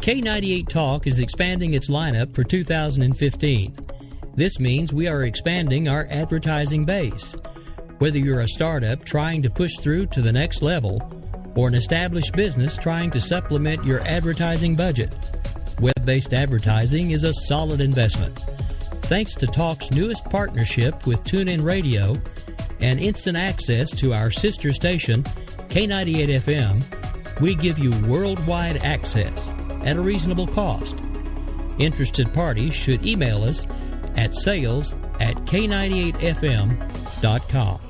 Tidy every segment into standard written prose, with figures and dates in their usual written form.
K98 Talk is expanding its lineup for 2015. This means we are expanding our advertising base. Whether you're a startup trying to push through to the next level or an established business trying to supplement your advertising budget, web-based advertising is a solid investment. Thanks to Talk's newest partnership with TuneIn Radio and instant access to our sister station, K98 FM, we give you worldwide access at a reasonable cost. Interested parties should email us at sales@k98fm.com.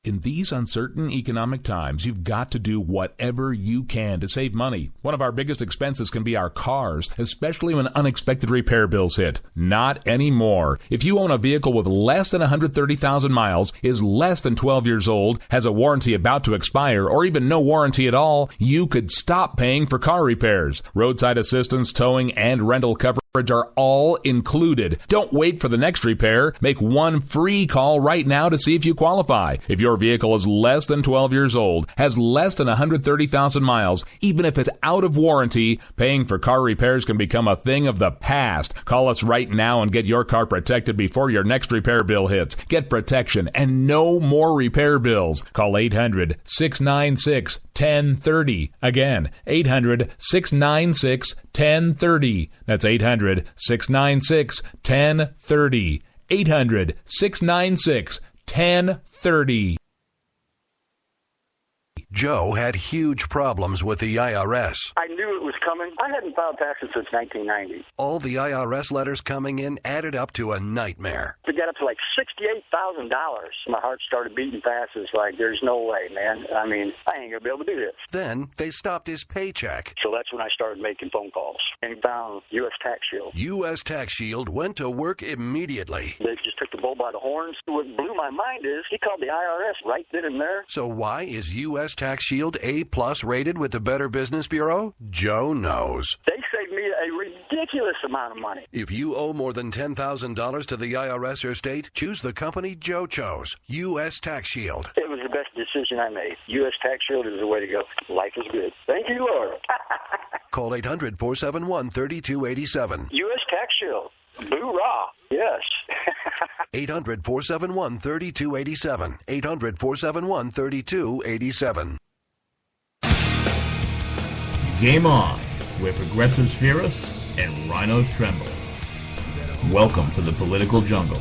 In these uncertain economic times, you've got to do whatever you can to save money. One of our biggest expenses can be our cars, especially when unexpected repair bills hit. Not anymore. If you own a vehicle with less than 130,000 miles, is less than 12 years old, has a warranty about to expire, or even no warranty at all, you could stop paying for car repairs. Roadside assistance, towing, and rental coverage are all included. Don't wait for the next repair. Make one free call right now to see if you qualify. If your vehicle is less than 12 years old, has less than 130,000 miles, even if it's out of warranty, paying for car repairs can become a thing of the past. Call us right now and get your car protected before your next repair bill hits. Get protection and no more repair bills. Call 800-696-1030. Again, 800-696-1030. That's 800-696-1030. 800-696-1030. Joe had huge problems with the IRS. I knew it was coming. I hadn't filed taxes since 1990. All the IRS letters coming in added up to a nightmare. To get up to like $68,000, my heart started beating fast. It's like, there's no way, man. I mean, I ain't going to be able to do this. Then they stopped his paycheck. So that's when I started making phone calls and found U.S. Tax Shield. U.S. Tax Shield went to work immediately. They just took the bull by the horns. What blew my mind is he called the IRS right then and there. So why is U.S. Tax Shield A+ rated with the Better Business Bureau? Joe knows. They saved me a ridiculous amount of money. If you owe more than $10,000 to the IRS or state, choose the company Joe chose, U.S. Tax Shield. It was the best decision I made. U.S. Tax Shield is the way to go. Life is good. Thank you, Lord. Call 800-471-3287. U.S. Tax Shield. Boo-rah. Yes. 800-471-3287. 800-471-3287. Game on, where progressives fear us and rhinos tremble. Welcome to the political jungle.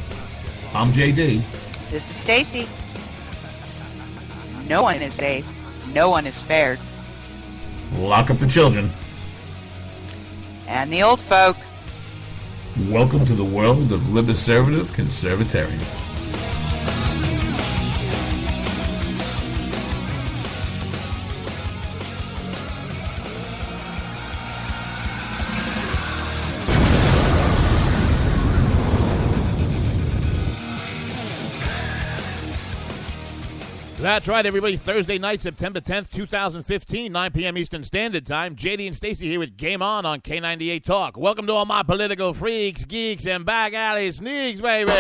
I'm JD. This is Stacey. No one is safe. No one is spared. Lock up the children. And the old folk. Welcome to the world of liberservative conservatarians. That's right, everybody. Thursday night, September 10th, 2015, 9 p.m. Eastern Standard Time. JD and Stacey here with Game On K98 Talk. Welcome to all my political freaks, geeks, and back alley sneaks, baby.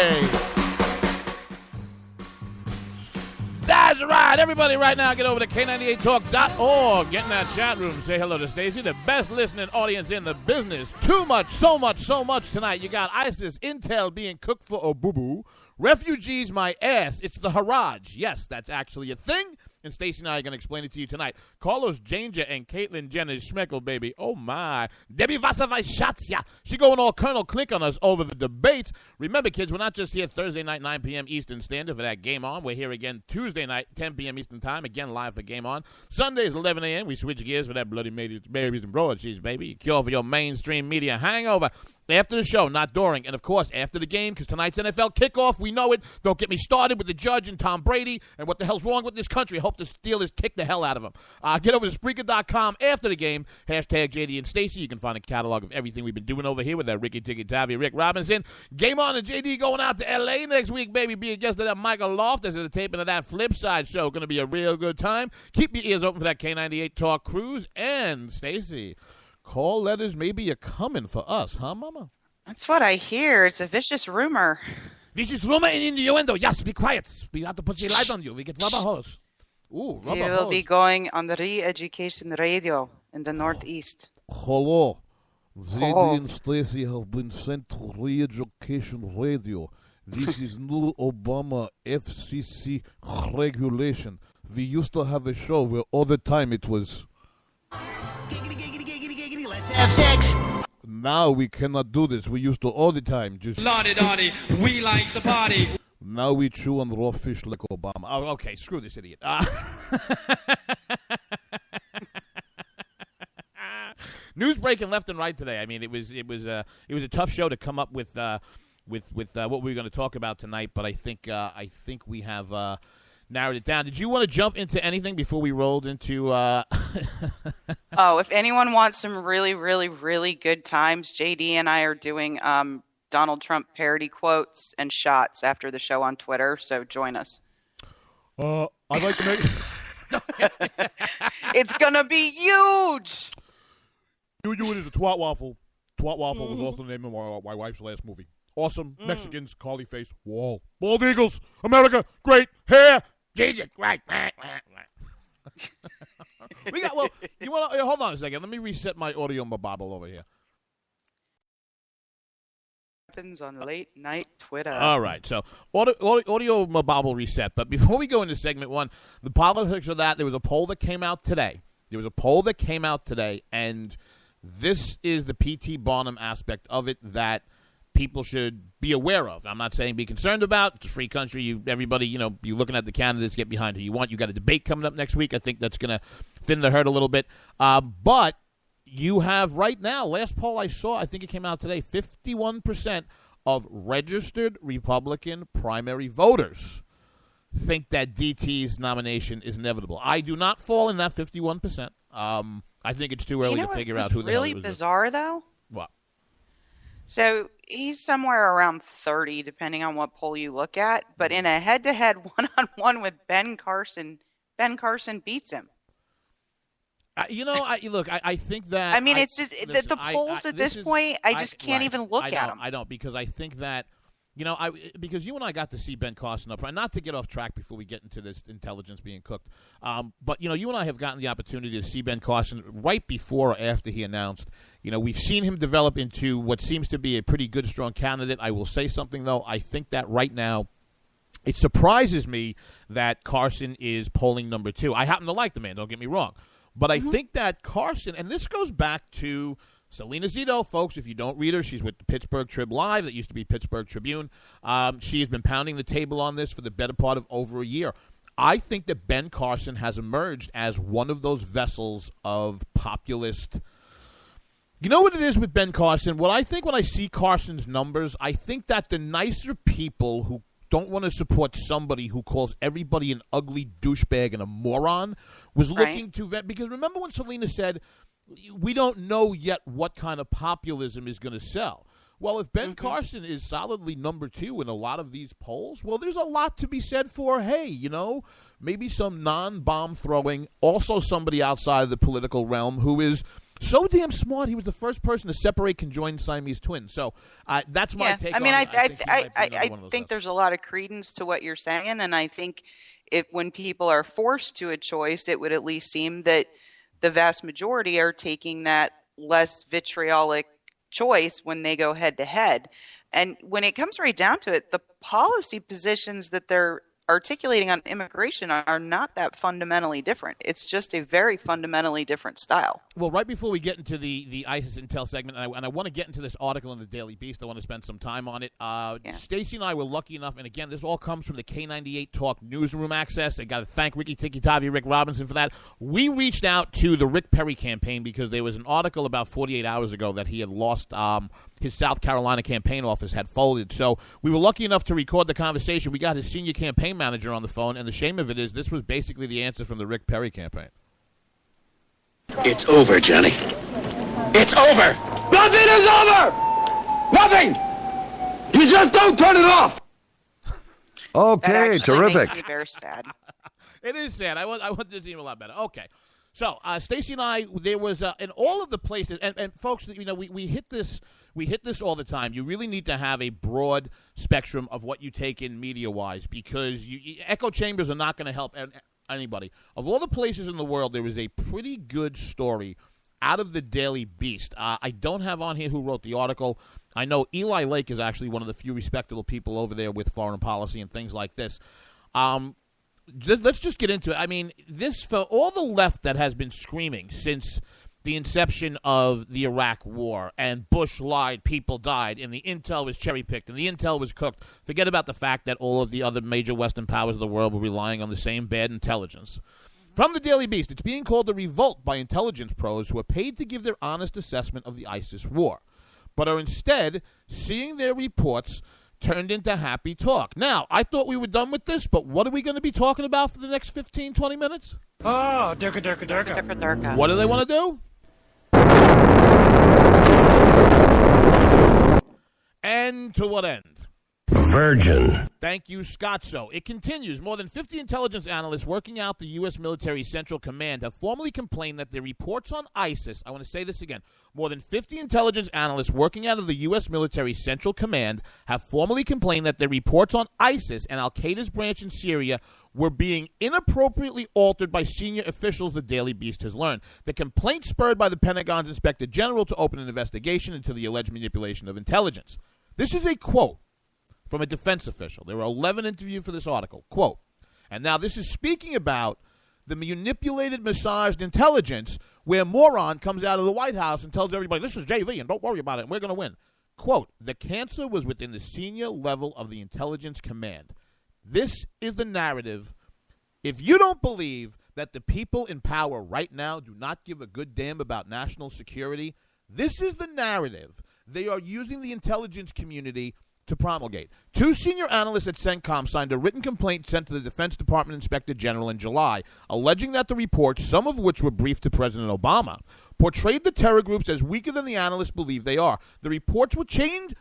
That's right. Everybody right now get over to K98Talk.org. Get in that chat room. Say hello to Stacey, the best listening audience in the business. Too much, so much tonight. You got ISIS intel being cooked for Obubu. Refugees, my ass. It's the Haraj. Yes, that's actually a thing. And Stacey and I are going to explain it to you tonight. Carlos Janger and Caitlyn Jenner's Schmeckle, baby. Oh, my. Debbie Wasserweis-Schatzia. She going all Colonel Click on us over the debates. Remember, kids, we're not just here Thursday night, 9 p.m. Eastern Standard for that Game On. We're here again Tuesday night, 10 p.m. Eastern Time, again live for Game On. Sundays, 11 a.m. We switch gears for that bloody babies and broadsheets, baby. Cure for your mainstream media hangover. After the show, not during, and of course after the game, because tonight's NFL kickoff, we know it. Don't get me started with the judge and Tom Brady and what the hell's wrong with this country. I hope the Steelers kick the hell out of them. Get over to Spreaker.com after the game. Hashtag JD and Stacey. You can find a catalog of everything we've been doing over here with that Ricky Ticky Tavi, Rick Robinson. Game On and JD going out to L.A. next week, baby. Be a guest of that Michael Loftus at the taping of that Flip Side show. Going to be a real good time. Keep your ears open for that K98 Talk Cruise. And Stacey, call letters maybe are coming for us, huh, Mama? That's what I hear. It's a vicious rumor. Vicious rumor and innuendo. Yes, be quiet. We have to put the light on you. We get rubber hose. Ooh, rubber hose. You will be going on the Re-Education Radio in the Northeast. Hello. ZD and Stacey have been sent to Re-Education Radio. This is new Obama FCC regulation. We used to have a show where all the time it was... Giggity, giggity, giggity, giggity, let's have sex. Now we cannot do this. We used to all the time just... Lottie-dottie, we like the party. Now we chew on raw fish like Obama. Oh, okay, screw this idiot. News breaking left and right today. I mean, it was a tough show to come up with what we were going to talk about tonight. But I think we have narrowed it down. Did you want to jump into anything before we rolled into? Oh, if anyone wants some really, really, really good times, JD and I are doing Donald Trump parody quotes and shots after the show on Twitter. So join us. I'd like to make. It's gonna be huge. You is a twat waffle. Twat waffle was also the name of my wife's last movie. Awesome Mexicans, Carly face, wall, bald eagles, America, great hair, Jesus Christ. We got You want to hold on a second? Let me reset my audio bobble over here. Happens on late night Twitter. All right, so audio bobble reset. But before we go into segment one, the politics of that, there was a poll that came out today. And this is the P.T. Barnum aspect of it that people should be aware of. I'm not saying be concerned about. It's a free country. Everybody, you're looking at the candidates, get behind who you want. You got a debate coming up next week. I think that's going to thin the herd a little bit. But you have right now, last poll I saw, I think it came out today, 51% of registered Republican primary voters think that DT's nomination is inevitable. I do not fall in that 51%. I think it's too early to figure out who the hell really bizarre, though? What? So he's somewhere around 30, depending on what poll you look at. But in a head-to-head one-on-one with Ben Carson beats him. I think that... I mean, it's just the polls at this point, I just can't even look at them. I don't, because I think that... because you and I got to see Ben Carson up, not to get off track before we get into this intelligence being cooked, but, you and I have gotten the opportunity to see Ben Carson right before or after he announced. We've seen him develop into what seems to be a pretty good, strong candidate. I will say something, though. I think that right now it surprises me that Carson is polling number 2. I happen to like the man, don't get me wrong. But I think that Carson, and this goes back to Selena Zito, folks. If you don't read her, she's with the Pittsburgh Trib Live. That used to be Pittsburgh Tribune. She has been pounding the table on this for the better part of over a year. I think that Ben Carson has emerged as one of those vessels of populist. You know what it is with Ben Carson? What I think when I see Carson's numbers, I think that the nicer people who don't want to support somebody who calls everybody an ugly douchebag and a moron was looking to vet. Because remember when Selena said, we don't know yet what kind of populism is going to sell. Well, if Ben Carson is solidly number 2 in a lot of these polls, well, there's a lot to be said for, hey, maybe some non-bomb throwing, also somebody outside of the political realm who is so damn smart. He was the first person to separate conjoined Siamese twins. So that's my take on it. I think there's a lot of credence to what you're saying, and I think when people are forced to a choice, it would at least seem that the vast majority are taking that less vitriolic choice when they go head to head. And when it comes right down to it, the policy positions that they're articulating on immigration are not that fundamentally different. It's just a very fundamentally different style. Well, right before we get into the ISIS Intel segment, and I want to get into this article in the Daily Beast, I want to spend some time on it. Stacey and I were lucky enough, and again, this all comes from the K98 Talk newsroom access. I got to thank Ricky Tikki-Tavi, Rick Robinson for that. We reached out to the Rick Perry campaign because there was an article about 48 hours ago that he had lost his South Carolina campaign office had folded. So we were lucky enough to record the conversation. We got his senior campaign manager on the phone, and the shame of it is this was basically the answer from the Rick Perry campaign. It's over, Johnny. It's over. Nothing is over. Nothing. You just don't turn it off. Okay, terrific. Makes me very sad. It is sad. I want this even a lot better. Okay. So, Stacey and I, there was, in all of the places, and folks, we hit this all the time. You really need to have a broad spectrum of what you take in media-wise because echo chambers are not going to help anybody. Of all the places in the world, there was a pretty good story out of the Daily Beast. I don't have on here who wrote the article. I know Eli Lake is actually one of the few respectable people over there with foreign policy and things like this. Let's just get into it. I mean, this, for all the left that has been screaming since the inception of the Iraq War, and Bush lied, people died, and the intel was cherry-picked, and the intel was cooked. Forget about the fact that all of the other major Western powers of the world were relying on the same bad intelligence. From the Daily Beast, it's being called a revolt by intelligence pros who are paid to give their honest assessment of the ISIS war, but are instead seeing their reports turned into happy talk. Now, I thought we were done with this, but what are we going to be talking about for the next 15, 20 minutes? Oh, durka, durka, durka. Durka, durka. What do they want to do? And to what end? Virgin. Thank you, Scotzo. It continues. More than 50 intelligence analysts working out the U.S. military Central Command have formally complained that their reports on ISIS, I want to say this again, more than 50 intelligence analysts working out of the U.S. military Central Command have formally complained that their reports on ISIS and al-Qaeda's branch in Syria were being inappropriately altered by senior officials, the Daily Beast has learned. The complaint spurred by the Pentagon's Inspector General to open an investigation into the alleged manipulation of intelligence. This is a quote from a defense official. There were 11 interviewed for this article. Quote, and now this is speaking about the manipulated, massaged intelligence where moron comes out of the White House and tells everybody, this is JV and don't worry about it and we're going to win. Quote, the cancer was within the senior level of the intelligence command. This is the narrative. If you don't believe that the people in power right now do not give a good damn about national security, this is the narrative they are using the intelligence community to promulgate. 2 senior analysts at CENTCOM signed a written complaint sent to the Defense Department Inspector General in July, alleging that the reports, some of which were briefed to President Obama, portrayed the terror groups as weaker than the analysts believe they are. The reports were changed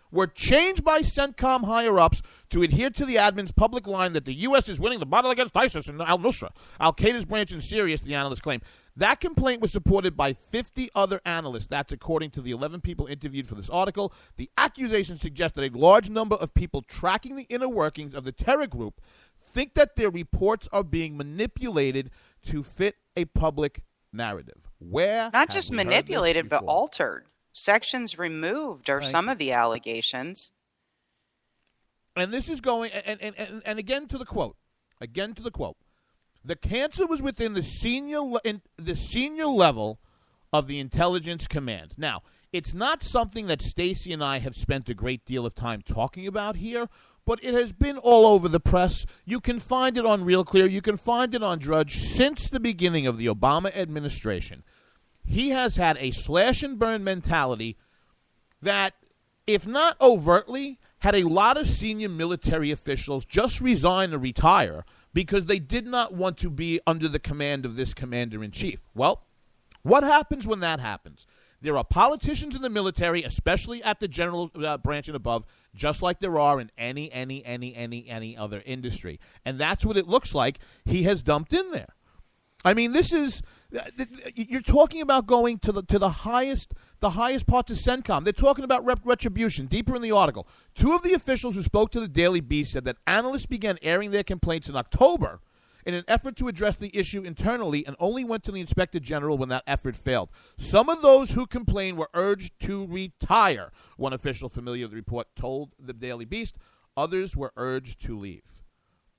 by CENTCOM higher-ups to adhere to the admin's public line that the U.S. is winning the battle against ISIS and al-Nusra, al-Qaeda's branch in Syria, the analysts claim. That complaint was supported by 50 other analysts. That's according to the 11 people interviewed for this article. The accusation suggests that a large number of people tracking the inner workings of the terror group think that their reports are being manipulated to fit a public narrative. Where not just manipulated, but altered. Sections removed are some of the allegations. And this is going, and again to the quote. Again to the quote. The cancer was within the senior level of the intelligence command. Now, it's not something that Stacey and I have spent a great deal of time talking about here, but it has been all over the press. You can find it on Real Clear. You can find it on Drudge. Since the beginning of the Obama administration, he has had a slash-and-burn mentality that, if not overtly, had a lot of senior military officials just resign or retire because they did not want to be under the command of this commander-in-chief. Well, what happens when that happens? There are politicians in the military, especially at the general branch and above, just like there are in any other industry. And that's what it looks like he has dumped in there. I mean, this is you're talking about going to the highest parts of CENTCOM. They're talking about retribution. Deeper in the article, 2 of the officials who spoke to the Daily Beast said that analysts began airing their complaints in October in an effort to address the issue internally and only went to the Inspector General when that effort failed. Some of those who complained were urged to retire, one official familiar with the report told the Daily Beast. Others were urged to leave.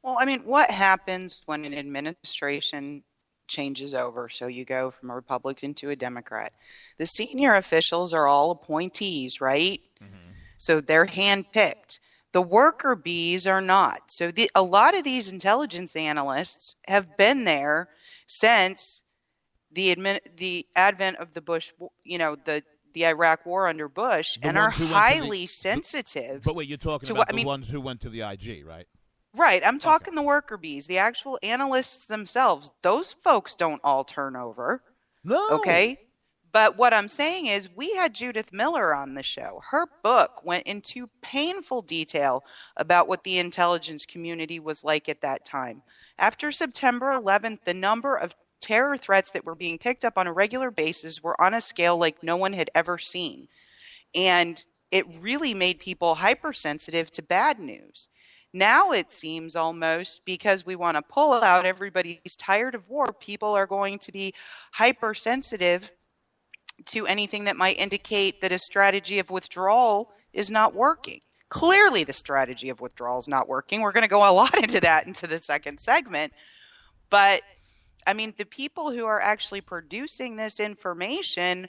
Well, I mean, what happens when an administration changes over? So you go from a Republican to a Democrat. The senior officials are all appointees, right? Mm-hmm. So they're handpicked. The worker bees are not. So a lot of these intelligence analysts have been there since the advent of the Bush, the Iraq War under Bush, and are highly sensitive. But wait, you're talking about the ones who went to the IG, right? Right. I'm talking the worker bees, the actual analysts themselves. Those folks don't all turn over. No. Okay. But what I'm saying is we had Judith Miller on the show. Her book went into painful detail about what the intelligence community was like at that time. After September 11th, the number of terror threats that were being picked up on a regular basis were on a scale like no one had ever seen. And it really made people hypersensitive to bad news. Now it seems almost because we want to pull out, everybody's tired of war, people are going to be hypersensitive to anything that might indicate that a strategy of withdrawal is not working. Clearly, the strategy of withdrawal is not working. We're going to go a lot into that into the second segment. But, I mean, the people who are actually producing this information,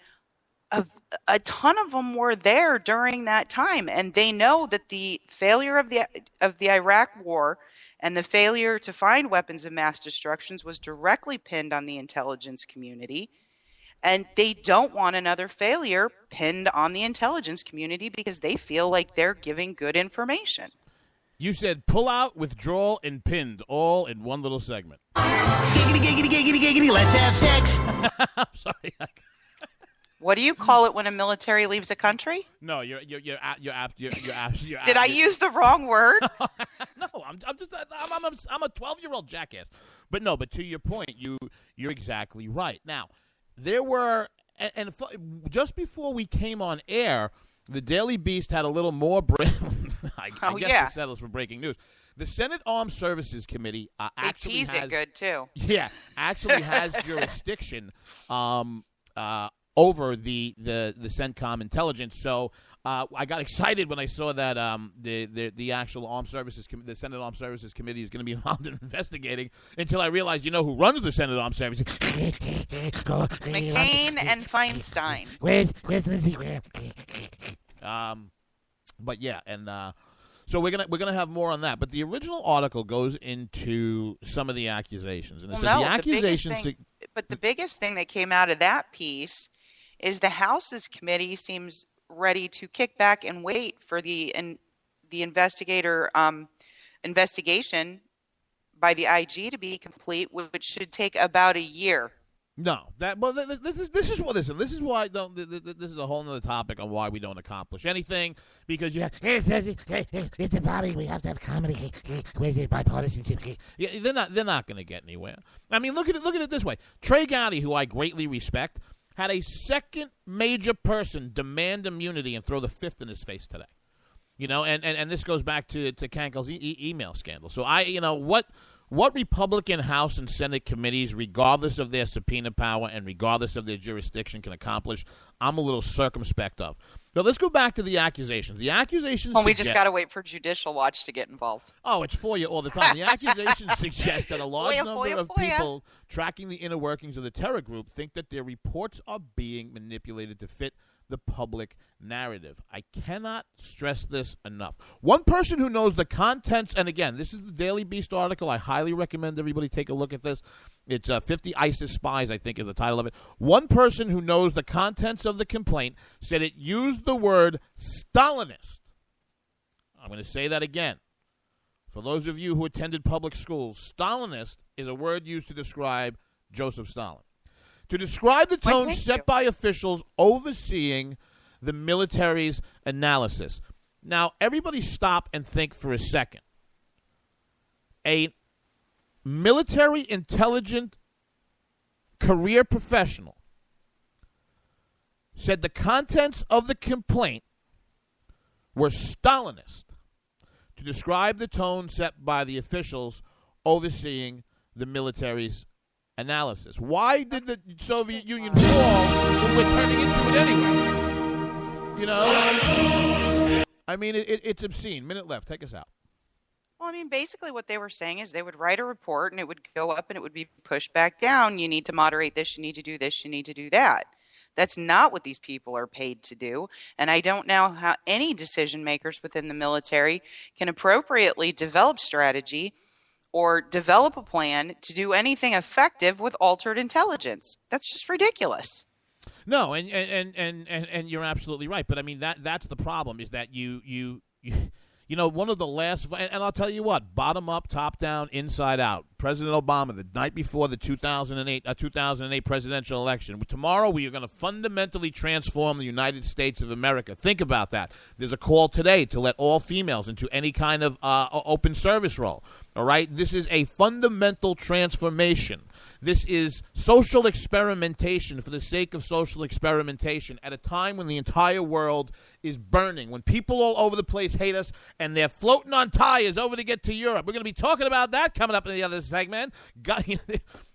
a ton of them were there during that time, and they know that the failure of the Iraq War and the failure to find weapons of mass destruction was directly pinned on the intelligence community. And they don't want another failure pinned on the intelligence community because they feel like they're giving good information. You said pull out, withdrawal, and pinned all in one little segment. Giggity, giggity, giggity, giggity, let's have sex. I'm sorry. What do you call it when a military leaves a country? No, you're Did I use the wrong word? No, I'm a 12-year-old jackass. But no, but to your point, you're exactly right. Now, there were and just before we came on air, the Daily Beast had a little more. I guess it settles for breaking news. The Senate Armed Services Committee actually tease it good too. Yeah, actually has jurisdiction over the CENTCOM intelligence. So I got excited when I saw that the actual Armed Services, the Senate Armed Services Committee is going to be involved in investigating. Until I realized, who runs the Senate Armed Services? McCain and Feinstein. Where's Lindsey Graham? But yeah, and so we're gonna have more on that. But the original article goes into some of the accusations, and the accusations. But the biggest thing that came out of that piece is the House's committee seems ready to kick back and wait for the investigation by the IG to be complete, which should take about a year. No, this is why this is a whole other topic on why we don't accomplish anything, because you have it's the body, we have to have comedy with bipartisanship. Yeah, they're not going to get anywhere. I mean, look at it this way. Trey Gowdy, who I greatly respect, had a second major person demand immunity and throw the fifth in his face today. And this goes back to Kankel's email scandal. So what Republican House and Senate committees, regardless of their subpoena power and regardless of their jurisdiction, can accomplish, I'm a little circumspect of. But let's go back to the accusations. The accusations we just got to wait for Judicial Watch to get involved. Oh, it's for you all the time. The accusations suggest that a large number of people tracking the inner workings of the terror group think that their reports are being manipulated to fit the public narrative. I cannot stress this enough. One person who knows the contents, and again, this is the Daily Beast article. I highly recommend everybody take a look at this. It's 50 ISIS Spies, I think is the title of it. One person who knows the contents of the complaint said it used the word Stalinist. I'm going to say that again. For those of you who attended public schools, Stalinist is a word used to describe Joseph Stalin. To describe the tone set by officials overseeing the military's analysis. Now, everybody stop and think for a second. A military intelligent career professional said the contents of the complaint were Stalinist to describe the tone set by the officials overseeing the military's analysis. Why did the Soviet Union fall when we're turning into it anyway? I mean, it's obscene. Minute left. Take us out. Well, I mean, basically what they were saying is they would write a report and it would go up and it would be pushed back down. You need to moderate this. You need to do this. You need to do that. That's not what these people are paid to do. And I don't know how any decision makers within the military can appropriately develop strategy or develop a plan to do anything effective with altered intelligence. That's just ridiculous. No, and you're absolutely right. But I mean that's the problem, is that you one of the last, and I'll tell you what, bottom up, top down, inside out. President Obama, the night before the 2008 presidential election. Tomorrow we are going to fundamentally transform the United States of America. Think about that. There's a call today to let all females into any kind of open service role. All right? This is a fundamental transformation. This is social experimentation for the sake of social experimentation at a time when the entire world is burning, when people all over the place hate us and they're floating on tires over to get to Europe. We're going to be talking about that coming up in the other segment.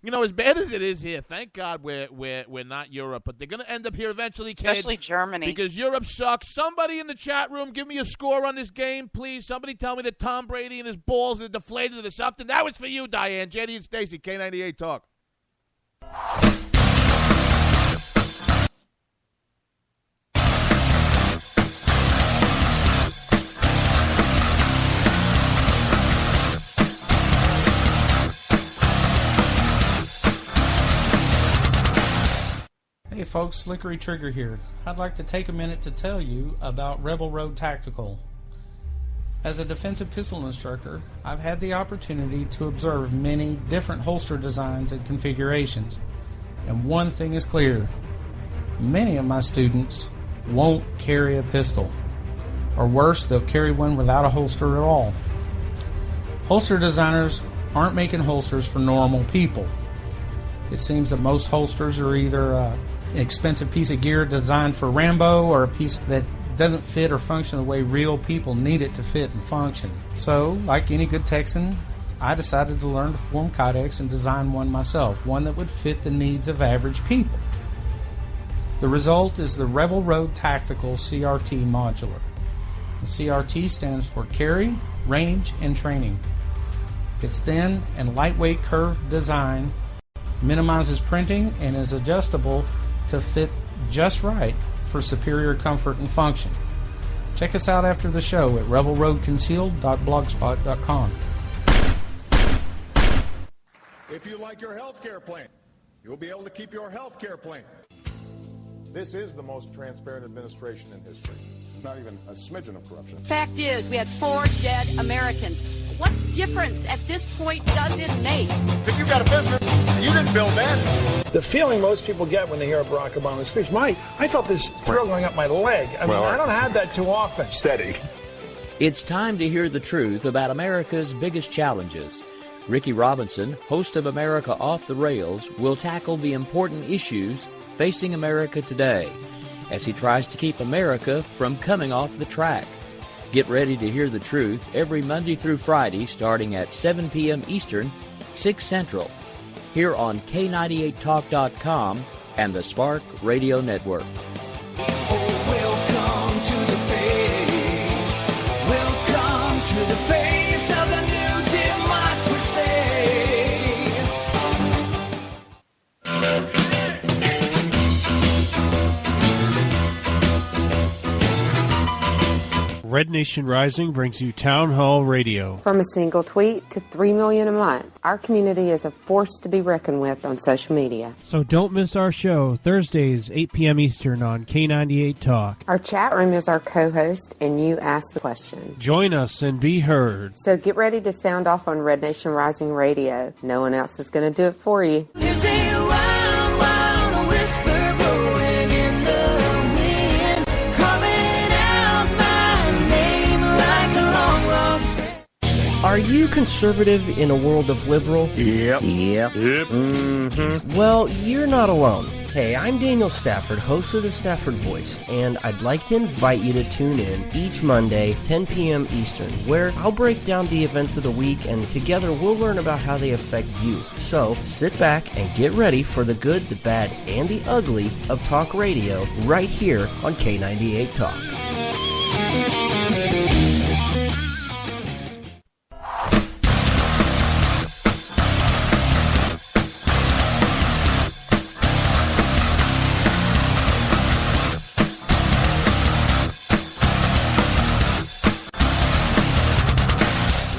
You know, as bad as it is here, thank God we're not Europe, but they're going to end up here eventually, kids. Especially Germany. Because Europe sucks. Somebody in the chat room, give me a score on this game, please. Somebody tell me that Tom Brady and his balls are deflated or something. That was for you, Diane. JD and Stacey, K98 Talk. Hey folks, Slickery Trigger here. I'd like to take a minute to tell you about Rebel Road Tactical. As a defensive pistol instructor, I've had the opportunity to observe many different holster designs and configurations. And one thing is clear. Many of my students won't carry a pistol. Or worse, they'll carry one without a holster at all. Holster designers aren't making holsters for normal people. It seems that most holsters are either an expensive piece of gear designed for Rambo or a piece that doesn't fit or function the way real people need it to fit and function. So, like any good Texan, I decided to learn to form kydex and design one myself, one that would fit the needs of average people. The result is the Rebel Road Tactical CRT Modular. The CRT stands for Carry, Range, and Training. Its thin and lightweight curved design minimizes printing and is adjustable to fit just right for superior comfort and function. Check us out after the show at rebelroadconcealed.blogspot.com. If you like your health care plan, you'll be able to keep your health care plan. This is the most transparent administration in history. Not even a smidgen of corruption. Fact is, we had 4 dead Americans. What difference at this point does it make? If you got a business, you didn't build that. The feeling most people get when they hear Barack Obama's speech, I felt this thrill going up my leg. I don't have that too often. Steady. It's time to hear the truth about America's biggest challenges. Ricky Robinson, host of America Off the Rails, will tackle the important issues facing America today as he tries to keep America from coming off the track. Get ready to hear the truth every Monday through Friday starting at 7 p.m. Eastern, 6 Central, here on K98Talk.com and the Spark Radio Network. Welcome to the face. Welcome to the face of the new democracy. Red Nation Rising brings you Town Hall Radio. From a single tweet to 3 million a month, our community is a force to be reckoned with on social media. So don't miss our show, Thursdays, 8 p.m. Eastern on K98 Talk. Our chat room is our co-host, and you ask the question. Join us and be heard. So get ready to sound off on Red Nation Rising Radio. No one else is going to do it for you. There's a wild, wild whisper blowing in the wind, calling out my name like a long lost friend. Are you conservative in a world of liberal? Yep. Mm-hmm. Well, you're not alone. Hey, I'm Daniel Stafford, host of the Stafford Voice, and I'd like to invite you to tune in each Monday, 10 p.m. Eastern, where I'll break down the events of the week, and together we'll learn about how they affect you. So, sit back and get ready for the good, the bad, and the ugly of talk radio right here on K98 Talk.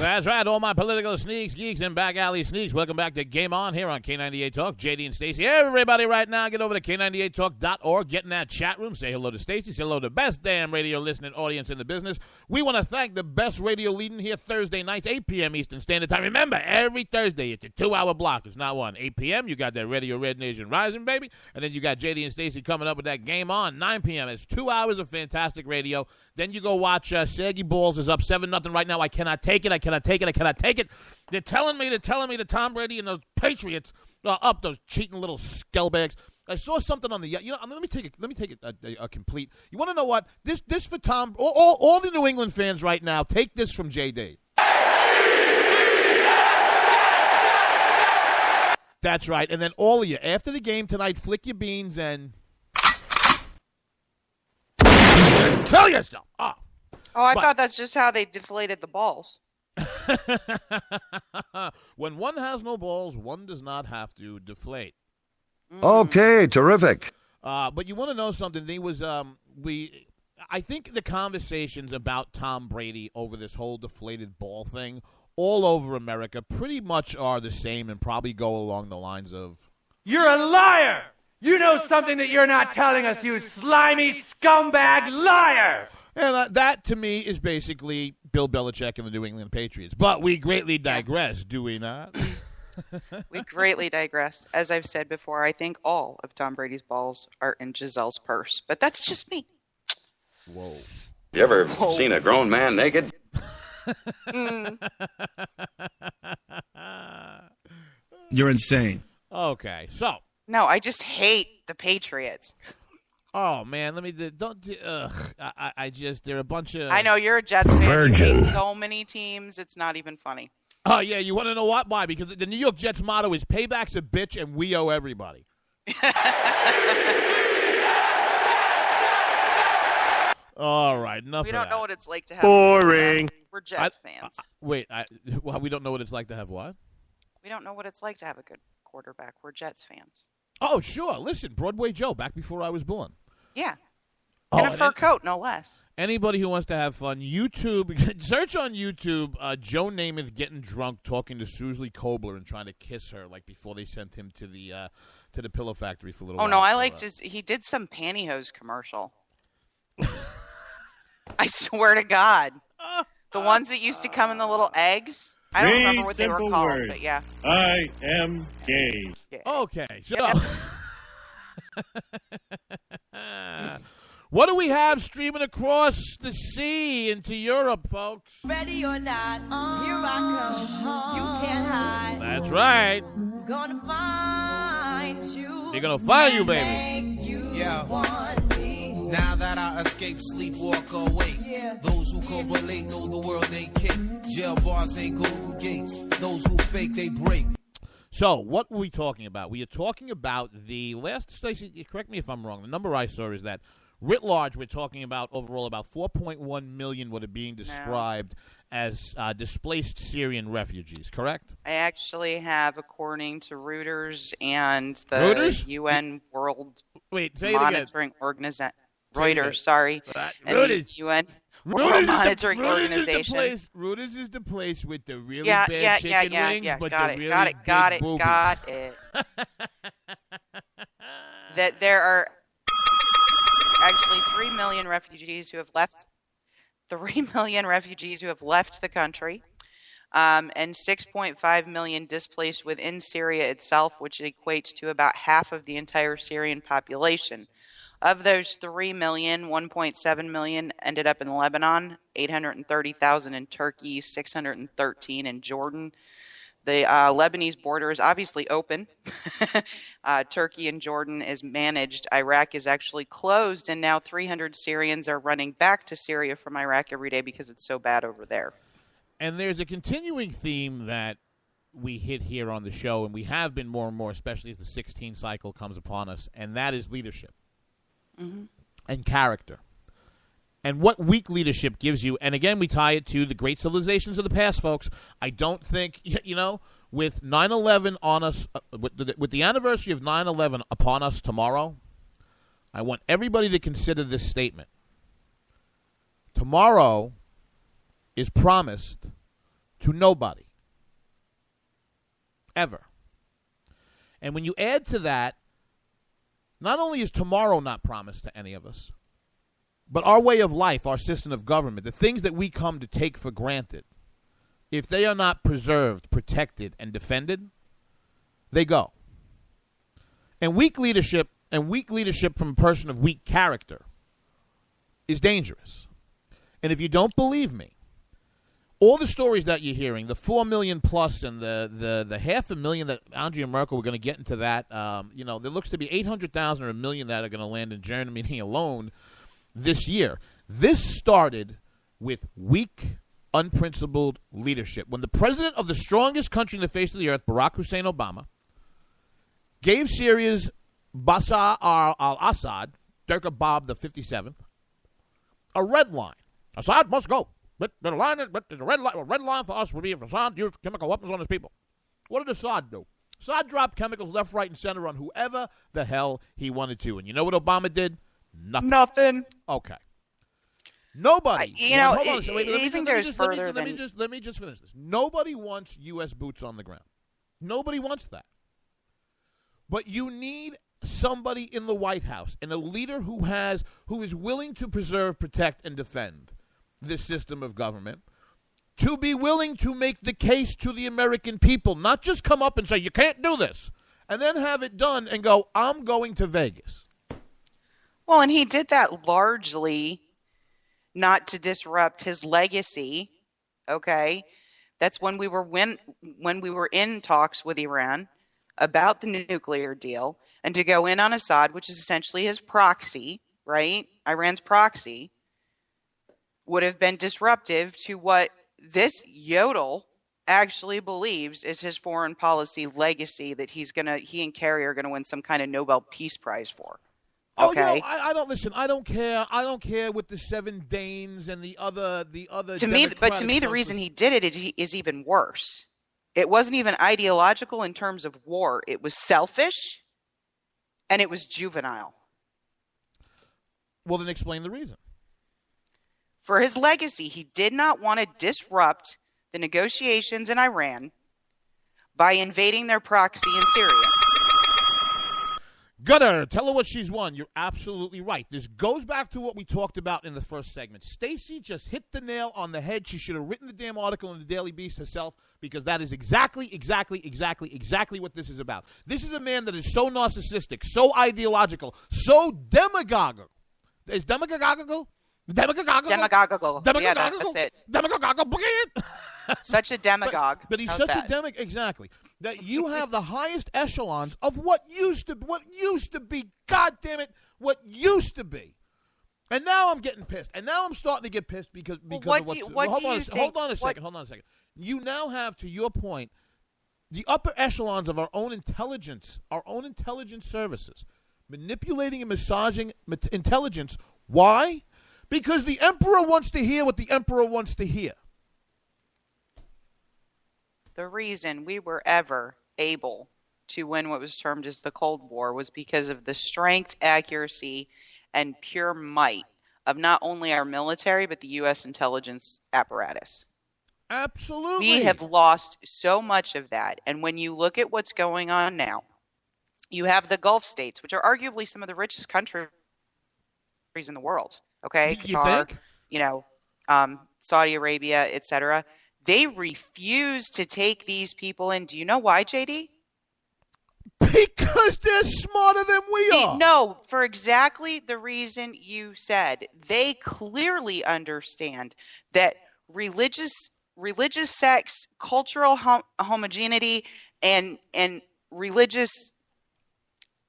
That's right, all my political sneaks, geeks, and back alley sneaks. Welcome back to Game On here on K98 Talk. JD and Stacey. Everybody right now, get over to K98Talk.org. Get in that chat room. Say hello to Stacey. Say hello to the best damn radio listening audience in the business. We want to thank the best radio leading here Thursday nights, 8 p.m. Eastern Standard Time. Remember, every Thursday, it's a 2-hour block. It's not one. 8 p.m., you got that Radio Red Nation Rising, baby. And then you got JD and Stacey coming up with that Game On, 9 p.m. It's 2 hours of fantastic radio. Then you go watch Saggy Balls is up 7-0 right now. I cannot take it. I cannot take it. I cannot take it. They're telling me that Tom Brady and those Patriots are up, those cheating little scumbags. I saw something on the, let me take it a complete. You want to know what? This for Tom, all the New England fans right now, take this from JD. That's right. And then all of you, after the game tonight, flick your beans and kill yourself. Oh, I thought that's just how they deflated the balls. When one has no balls, one does not have to deflate. Okay, terrific. But you want to know something? There was I think the conversations about Tom Brady over this whole deflated ball thing all over America pretty much are the same and probably go along the lines of, You're a liar! You know something that you're not telling us, you slimy scumbag liar! and that to me is basically Bill Belichick and the New England Patriots. But we greatly digress, do we not? We greatly digress. As I've said before, I think all of Tom Brady's balls are in Giselle's purse. But that's just me. Whoa. You ever seen a grown man naked? You're insane. Okay, so. No, I just hate the Patriots. Oh, man, I just, they're a bunch of. I know, you're a Jets fan. Virgin. You hate so many teams, it's not even funny. Oh, yeah, you want to know what? Why? Because the New York Jets motto is payback's a bitch and we owe everybody. All right, enough We of don't that. know what it's like to have Boring. We're Jets fans. We don't know what it's like to have what? We don't know what it's like to have a good quarterback. We're Jets fans. Oh, sure. Listen, Broadway Joe, back before I was born. Yeah. And a fur coat, no less. Anybody who wants to have fun, YouTube, search on YouTube, Joe Namath getting drunk, talking to Susie Kobler and trying to kiss her, like before they sent him to the Pillow Factory for a little while. Oh, no, I liked he did some pantyhose commercial. I swear to God. The ones that used to come in the little eggs. I don't remember what they were called, but yeah. I am gay. Yeah. Okay, so what do we have streaming across the sea into Europe, folks? Ready or not, here I come. You can't hide. That's right. Gonna find you. They're gonna find you, baby. Now that I escape, sleep, walk awake. Those who can relate know the world ain't kick. Jail bars ain't golden gates. Those who fake, they break. So, what were we talking about? We are talking about the last, Stacey, correct me if I'm wrong, the number I saw is that writ large, we're talking about overall about 4.1 million what are being described as displaced Syrian refugees, correct? I actually have, according to Reuters and the UN World Monitoring Organization. Reuters, sorry. And the UN World Monitoring Organization. Reuters is the place with the really bad chicken wings, but got the it, really got big it. boobies. That there are actually 3 million refugees who have left. 3 million refugees who have left the country, and 6.5 million displaced within Syria itself, which equates to about half of the entire Syrian population. Of those 3 million, 1.7 million ended up in Lebanon, 830,000 in Turkey, 613 in Jordan. The Lebanese border is obviously open. Turkey and Jordan is managed. Iraq is actually closed, and now 300 Syrians are running back to Syria from Iraq every day because it's so bad over there. And there's a continuing theme that we hit here on the show, and we have been more and more, especially as the 16 cycle comes upon us, and that is leadership and character. And what weak leadership gives you, and again, we tie it to the great civilizations of the past, folks. I don't think, with 9/11 on us, with the anniversary of 9/11 upon us tomorrow, I want everybody to consider this statement. Tomorrow is promised to nobody. Ever. And when you add to that, not only is tomorrow not promised to any of us, but our way of life, our system of government, the things that we come to take for granted, if they are not preserved, protected, and defended, they go. And weak leadership from a person of weak character is dangerous. And if you don't believe me, all the stories that you're hearing, the 4 million plus and the 500,000 that Andrea Merkel, we're going to get into that. There looks to be 800,000 or 1 million that are going to land in Germany alone this year. This started with weak, unprincipled leadership. When the president of the strongest country in the face of the earth, Barack Hussein Obama, gave Syria's Bashar al-Assad, Dirk Bob the 57th, a red line. Assad must go. But the red line for us would be if Assad used chemical weapons on his people. What did Assad do? Assad dropped chemicals left, right, and center on whoever the hell he wanted to. And you know what Obama did? Nothing. Okay. Nobody. It even goes further than... Let me just finish this. Nobody wants U.S. boots on the ground. Nobody wants that. But you need somebody in the White House and a leader who is willing to preserve, protect, and defend this system of government, to be willing to make the case to the American people, not just come up and say, you can't do this, and then have it done and go, I'm going to Vegas. Well, and he did that largely not to disrupt his legacy, okay? That's when we were in talks with Iran about the nuclear deal, and to go in on Assad, which is essentially his proxy, right? Iran's proxy, would have been disruptive to what this yodel actually believes is his foreign policy legacy that he and Kerry are gonna win some kind of Nobel Peace Prize for. Okay. I don't listen. I don't care. I don't care with the 7 Danes and the other. To me, the reason he did it is even worse. It wasn't even ideological in terms of war. It was selfish, and it was juvenile. Well, then explain the reason. For his legacy, he did not want to disrupt the negotiations in Iran by invading their proxy in Syria. Gutter, tell her what she's won. You're absolutely right. This goes back to what we talked about in the first segment. Stacey just hit the nail on the head. She should have written the damn article in the Daily Beast herself, because that is exactly what this is about. This is a man that is so narcissistic, so ideological, so demagogical. Is demagogical? Demagogical. Yeah, that's it. Demagogical. Such a demagogue. But he's such a demagogue. Exactly. That you have the highest echelons of what used to be. God damn it, what used to be. And now I'm getting pissed. And now I'm starting to get pissed because of what do you think? Hold on a second. You now have, to your point, the upper echelons of our own intelligence services, manipulating and massaging intelligence. Why? Because the emperor wants to hear what the emperor wants to hear. The reason we were ever able to win what was termed as the Cold War was because of the strength, accuracy, and pure might of not only our military, but the U.S. intelligence apparatus. Absolutely. We have lost so much of that. And when you look at what's going on now, you have the Gulf states, which are arguably some of the richest countries in the world. Okay, Qatar, Saudi Arabia, etc. They refuse to take these people in. Do you know why, JD? Because they're smarter than we are. No, for exactly the reason you said. They clearly understand that religious sects, cultural homogeneity, and religious,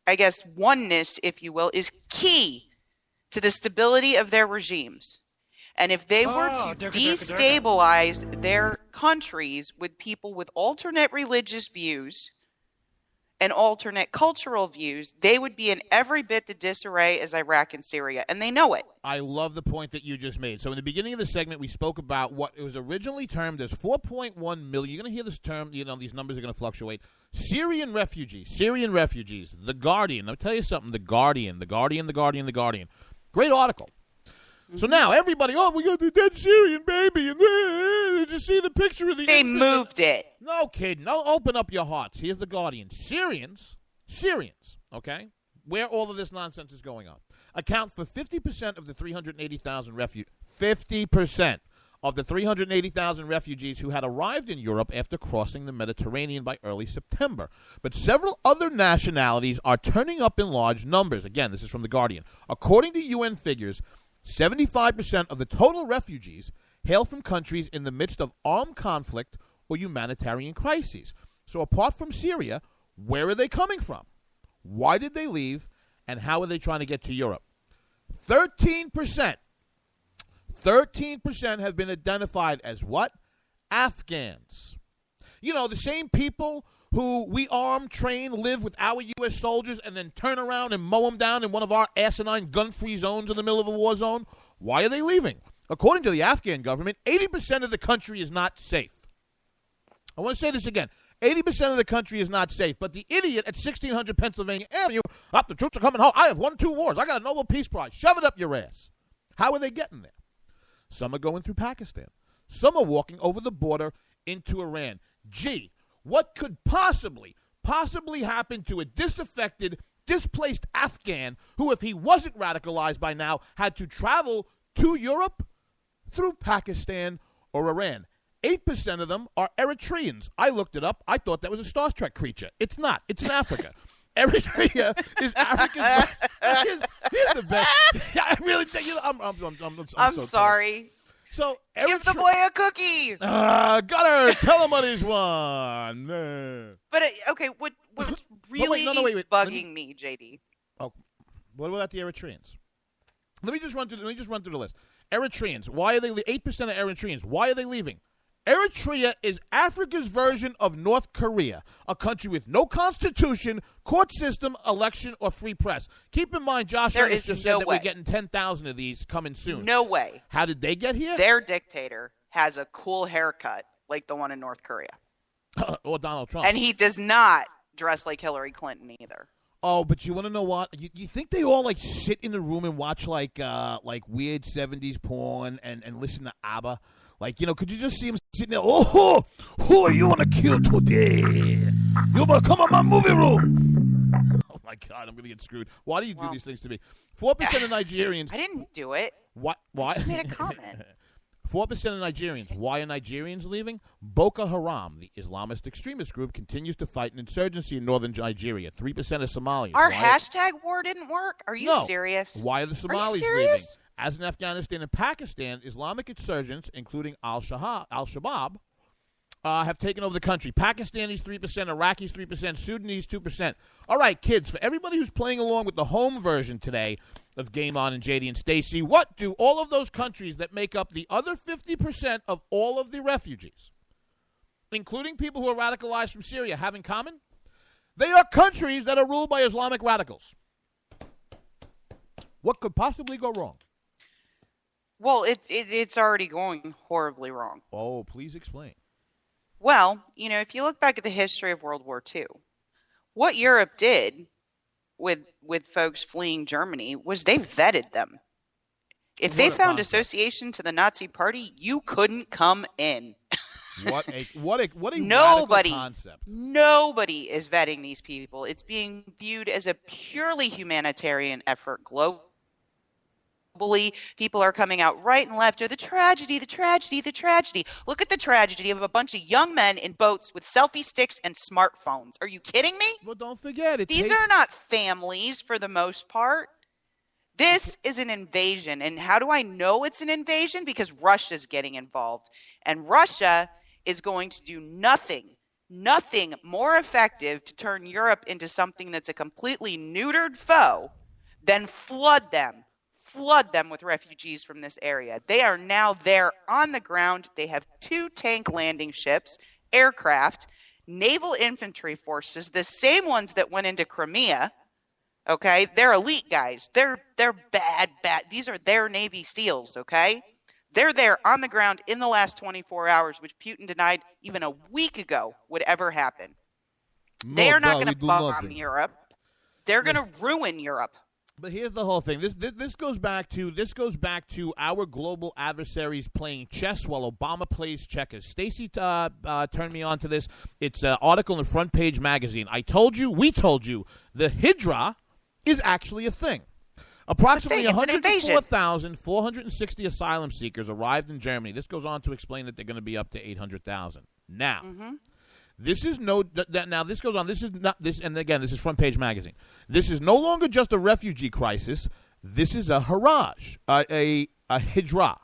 I guess, oneness, if you will, is key to the stability of their regimes. And if they were to destabilize their countries with people with alternate religious views and alternate cultural views, they would be in every bit the disarray as Iraq and Syria, and they know it. I love the point that you just made. So in the beginning of the segment, we spoke about what it was originally termed as 4.1 million. You're going to hear this term, these numbers are going to fluctuate. Syrian refugees. The Guardian. I'll tell you something. The Guardian. Great article. So now everybody, we got the dead Syrian baby, and did you see the picture of the? They moved it. No kidding. No, open up your hearts. Here's the Guardian. Syrians, okay, where all of this nonsense is going on, account for 50% of the 380,000 refugees. 50% of the 380,000 refugees who had arrived in Europe after crossing the Mediterranean by early September. But several other nationalities are turning up in large numbers. Again, this is from The Guardian. According to UN figures, 75% of the total refugees hail from countries in the midst of armed conflict or humanitarian crises. So apart from Syria, where are they coming from? Why did they leave? And how are they trying to get to Europe? 13% have been identified as what? Afghans. The same people who we arm, train, live with our U.S. soldiers, and then turn around and mow them down in one of our asinine gun-free zones in the middle of a war zone? Why are they leaving? According to the Afghan government, 80% of the country is not safe. I want to say this again. 80% of the country is not safe. But the idiot at 1600 Pennsylvania Avenue, the troops are coming home. I have won 2 wars. I got a Nobel Peace Prize. Shove it up your ass. How are they getting there? Some are going through Pakistan. Some are walking over the border into Iran. Gee, what could possibly happen to a disaffected, displaced Afghan who, if he wasn't radicalized by now, had to travel to Europe through Pakistan or Iran? 8% of them are Eritreans. I looked it up. I thought that was a Star Trek creature. It's not. It's in Africa. Eritrea is Africa's. Here's the best. I really think I'm so sorry. So give the boy a cookie. Got her. Tell him what he's won. But okay, what's really wait. bugging me, JD? Oh, what about the Eritreans? Let me just run through the list. Eritreans. Why are they? 8% of Eritreans. Why are they leaving? Eritrea is Africa's version of North Korea, a country with no constitution, court system, election, or free press. Keep in mind, Josh Ernest just said that we're getting 10,000 of these coming soon. No way. How did they get here? Their dictator has a cool haircut like the one in North Korea. Or Donald Trump. And he does not dress like Hillary Clinton either. Oh, but you want to know what? You think they all, sit in the room and watch, weird 70s porn and listen to ABBA? Could you just see him sitting there? Oh, who are you want to kill today? You want to come on my movie room? Oh, my God, I'm going to get screwed. Why do you do these things to me? 4% of Nigerians. I didn't do it. Why? I just made a comment. 4% of Nigerians. Why are Nigerians leaving? Boko Haram, the Islamist extremist group, continues to fight an insurgency in northern Nigeria. 3% of Somalis. Our hashtag war didn't work? Are you serious? Why are the Somalis leaving? As in Afghanistan and Pakistan, Islamic insurgents, including Al-Shabaab, have taken over the country. Pakistanis 3%, Iraqis 3%, Sudanese 2%. All right, kids, for everybody who's playing along with the home version today of Game On and JD and Stacey, what do all of those countries that make up the other 50% of all of the refugees, including people who are radicalized from Syria, have in common? They are countries that are ruled by Islamic radicals. What could possibly go wrong? Well, it's already going horribly wrong. Oh, please explain. Well, if you look back at the history of World War II, what Europe did with folks fleeing Germany was they vetted them. If they found association to the Nazi Party, you couldn't come in. What a radical concept. Nobody is vetting these people. It's being viewed as a purely humanitarian effort globally. People are coming out right and left. The tragedy. Look at the tragedy of a bunch of young men in boats with selfie sticks and smartphones. Are you kidding me? Well, don't forget it. These are not families for the most part. This is an invasion. And how do I know it's an invasion? Because Russia's getting involved. And Russia is going to do nothing more effective to turn Europe into something that's a completely neutered foe than flood them with refugees from this area. They are now there on the ground. They have 2 tank landing ships, aircraft, naval infantry forces, the same ones that went into Crimea. Okay, they're elite guys. They're bad. These are their Navy SEALs, okay? They're there on the ground in the last 24 hours, which Putin denied even a week ago would ever happen. They are not going to bomb Europe. They're going to ruin Europe. But here's the whole thing. This goes back to our global adversaries playing chess while Obama plays checkers. Stacey turned me on to this. It's an article in Front Page Magazine. We told you, the Hijra is actually a thing. Approximately 104,460 asylum seekers arrived in Germany. This goes on to explain that they're going to be up to 800,000. Now, this is now this goes on. This is not this, and again, this is Front Page Magazine. This is no longer just a refugee crisis. This is a haraj, a hijra.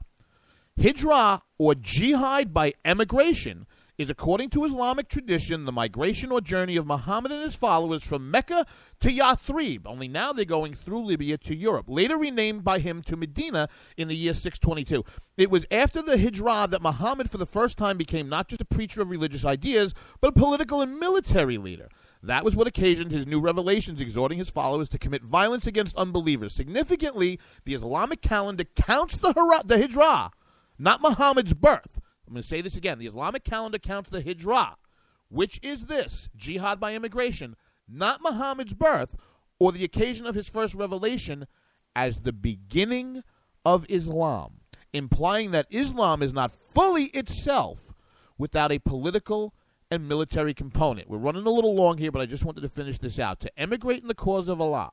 Hijra, or jihad by emigration, is, according to Islamic tradition, the migration or journey of Muhammad and his followers from Mecca to Yathrib, only now they're going through Libya to Europe, later renamed by him to Medina in the year 622. It was after the Hijrah that Muhammad for the first time became not just a preacher of religious ideas, but a political and military leader. That was what occasioned his new revelations, exhorting his followers to commit violence against unbelievers. Significantly, the Islamic calendar counts the Hijrah, not Muhammad's birth. I'm going to say this again. The Islamic calendar counts the Hijrah, which is this, jihad by immigration, not Muhammad's birth or the occasion of his first revelation, as the beginning of Islam, implying that Islam is not fully itself without a political and military component. We're running a little long here, but I just wanted to finish this out. To emigrate in the cause of Allah,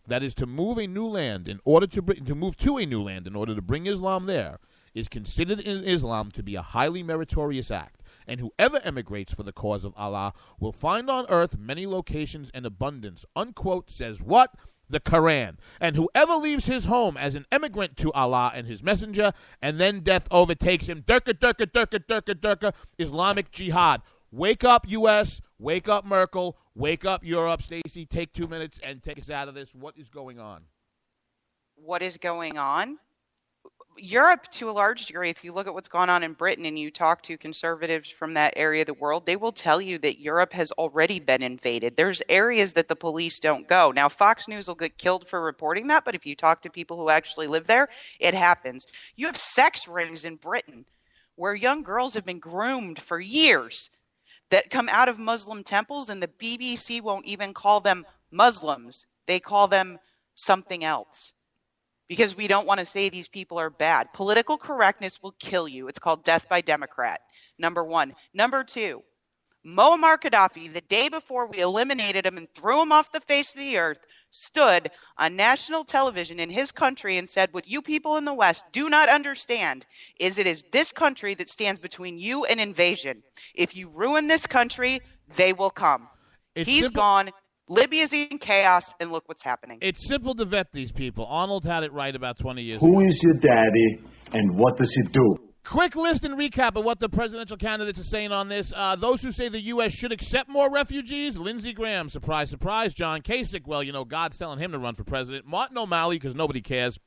that is to move a new land in order to move to a new land in order to bring Islam there, is considered in Islam to be a highly meritorious act. And whoever emigrates for the cause of Allah will find on earth many locations and abundance. Unquote, says what? The Quran. And whoever leaves his home as an emigrant to Allah and his messenger, and then death overtakes him, durka, durka, durka, durka, durka, Islamic jihad. Wake up, U.S. Wake up, Merkel. Wake up, Europe. Stacey, take 2 minutes and take us out of this. What is going on? What is going on? Europe, to a large degree, if you look at what's gone on in Britain and you talk to conservatives from that area of the world, they will tell you that Europe has already been invaded. There's areas that the police don't go. Now, Fox News will get killed for reporting that, but if you talk to people who actually live there, it happens. You have sex rings in Britain where young girls have been groomed for years that come out of Muslim temples, and the BBC won't even call them Muslims. They call them something else, because we don't want to say these people are bad. Political correctness will kill you. It's called death by Democrat, number one. Number two, Muammar Gaddafi, the day before we eliminated him and threw him off the face of the earth, stood on national television in his country and said, what you people in the West do not understand is it is this country that stands between you and invasion. If you ruin this country, they will come. He's gone. Libya's in chaos, and look what's happening. It's simple to vet these people. Arnold had it right about 20 years ago. Who is your daddy, and what does he do? Quick list and recap of what the presidential candidates are saying on this. Those who say the U.S. should accept more refugees: Lindsey Graham, surprise, surprise. John Kasich, well, you know, God's telling him to run for president. Martin O'Malley, because nobody cares.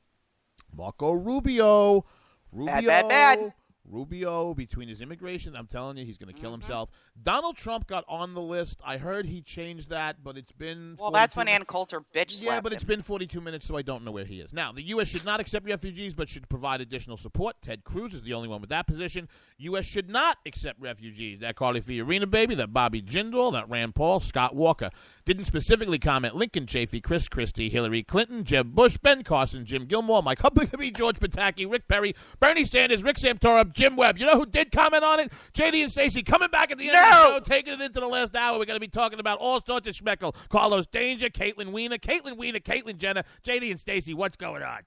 Marco Rubio. Bad. Rubio, between his immigration, I'm telling you, he's going to kill himself. Donald Trump got on the list. I heard he changed that, but it's been... Well, that's when Ann Coulter bitch Yeah, but it's been 42 minutes, so I don't know where he is. Now, the U.S. should not accept refugees, but should provide additional support. Ted Cruz is the only one with that position. U.S. should not accept refugees. That Carly Fiorina baby, that Bobby Jindal, that Rand Paul, Scott Walker. Didn't specifically comment Lincoln Chafee, Chris Christie, Hillary Clinton, Jeb Bush, Ben Carson, Jim Gilmore, Mike Huckabee, George Pataki, Rick Perry, Bernie Sanders, Rick Santorum, Jim Webb. You know who did comment on it? JD and Stacey coming back at the end of the show, taking it into the last hour. We're going to be talking about all sorts of schmeckle. Carlos Danger, Caitlin Weiner, Caitlin Jenner, JD and Stacey. What's going on?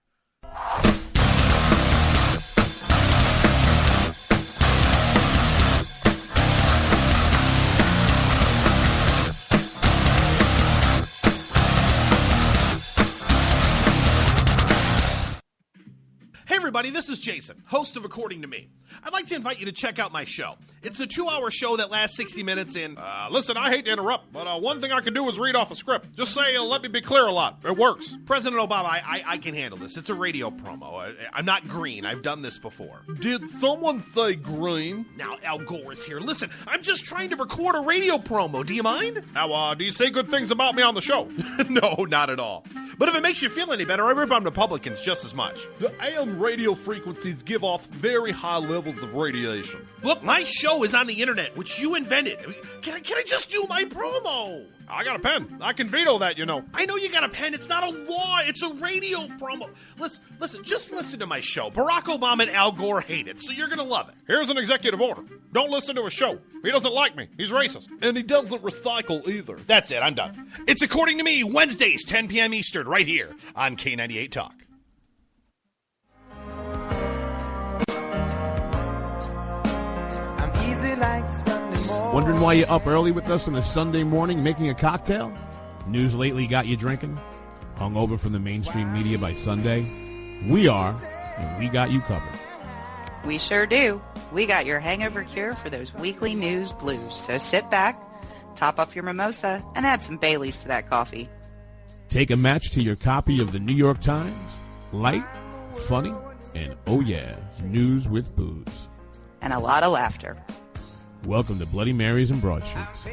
Hey everybody, this is Jason, host of According to Me. I'd like to invite you to check out my show. It's a 2-hour show that lasts 60 minutes in... Listen, I hate to interrupt, but one thing I can do is read off a script. Just say, let me be clear a lot. It works. President Obama, I can handle this. It's a radio promo. I'm not green. I've done this before. Did someone say green? Now, Al Gore is here. Listen, I'm just trying to record a radio promo. Do you mind? Now, do you say good things about me on the show? No, not at all. But if it makes you feel any better, I rip on Republicans just as much. The AM radio frequencies give off very high levels of radiation. Look, my show is on the internet, which you invented. Can I just do my promo? I got a pen. I can veto that, you know. I know you got a pen. It's not a law. It's a radio promo. Listen, just listen to my show. Barack Obama and Al Gore hate it, so you're going to love it. Here's an executive order. Don't listen to his show. He doesn't like me. He's racist. And he doesn't recycle either. That's it. I'm done. It's According to Me, Wednesdays, 10 p.m. Eastern, right here on K98 Talk. Wondering why you're up early with us on a Sunday morning making a cocktail? News lately got you drinking? Hung over from the mainstream media by Sunday? We are, and we got you covered. We sure do. We got your hangover cure for those weekly news blues. So sit back, top off your mimosa, and add some Baileys to that coffee. Take a match to your copy of the New York Times. Light, funny, and oh yeah, news with booze. And a lot of laughter. Welcome to Bloody Marys and Broadsheets.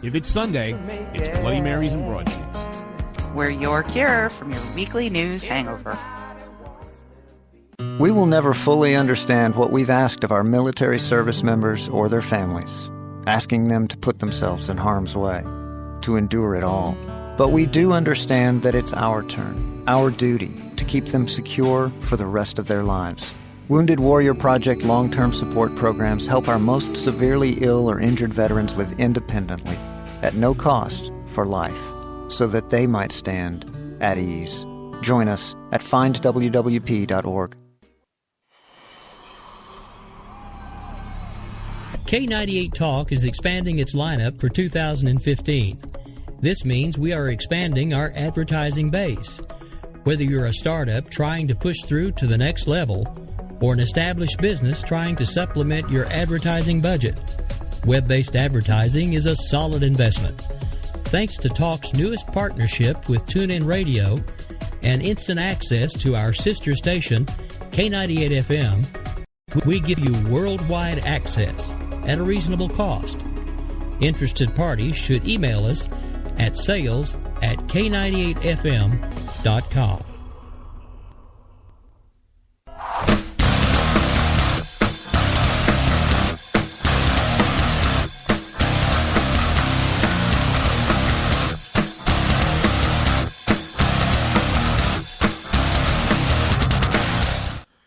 If it's Sunday, it's Bloody Marys and Broadsheets. We're your cure from your weekly news hangover. We will never fully understand what we've asked of our military service members or their families, asking them to put themselves in harm's way, to endure it all. But we do understand that it's our turn, our duty, to keep them secure for the rest of their lives. Wounded Warrior Project long-term support programs help our most severely ill or injured veterans live independently, at no cost, for life, so that they might stand at ease. Join us at findwwp.org. K98 Talk is expanding its lineup for 2015. This means we are expanding our advertising base. Whether you're a startup trying to push through to the next level or an established business trying to supplement your advertising budget, web-based advertising is a solid investment. Thanks to Talk's newest partnership with TuneIn Radio and instant access to our sister station, K98 FM, we give you worldwide access at a reasonable cost. Interested parties should email us at sales@k98fm.com.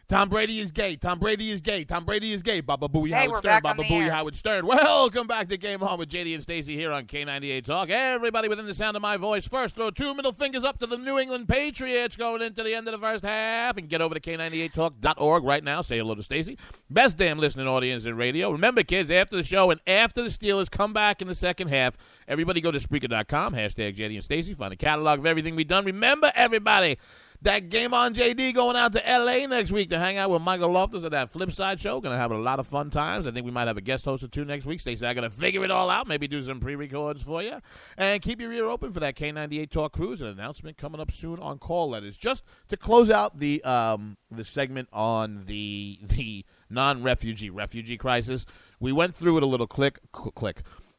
Tom Brady is gay. Tom Brady is gay. Tom Brady is gay. Baba Booey Hey, Howard we're Stern. back Baba on the Booey air. Howard Stern. Welcome back to Game On with JD and Stacey here on K98 Talk. Everybody within the sound of my voice, first throw two middle fingers up to the New England Patriots going into the end of the first half, and get over to K98Talk.org right now. Say hello to Stacey. Best damn listening audience in radio. Remember, kids, after the show and after the Steelers come back in the second half, everybody go to Spreaker.com, hashtag JD and Stacey. Find a catalog of everything we've done. Remember, everybody, that Game On JD going out to L.A. next week to hang out with Michael Loftus at that Flip Side show. Going to have a lot of fun times. I think we might have a guest host or two next week. Stacey, I'm going to figure it all out, maybe do some pre-records for you. And keep your ear open for that K98 Talk Cruise, an announcement coming up soon on call letters. Just to close out the segment on the non-refugee crisis, we went through it a little click.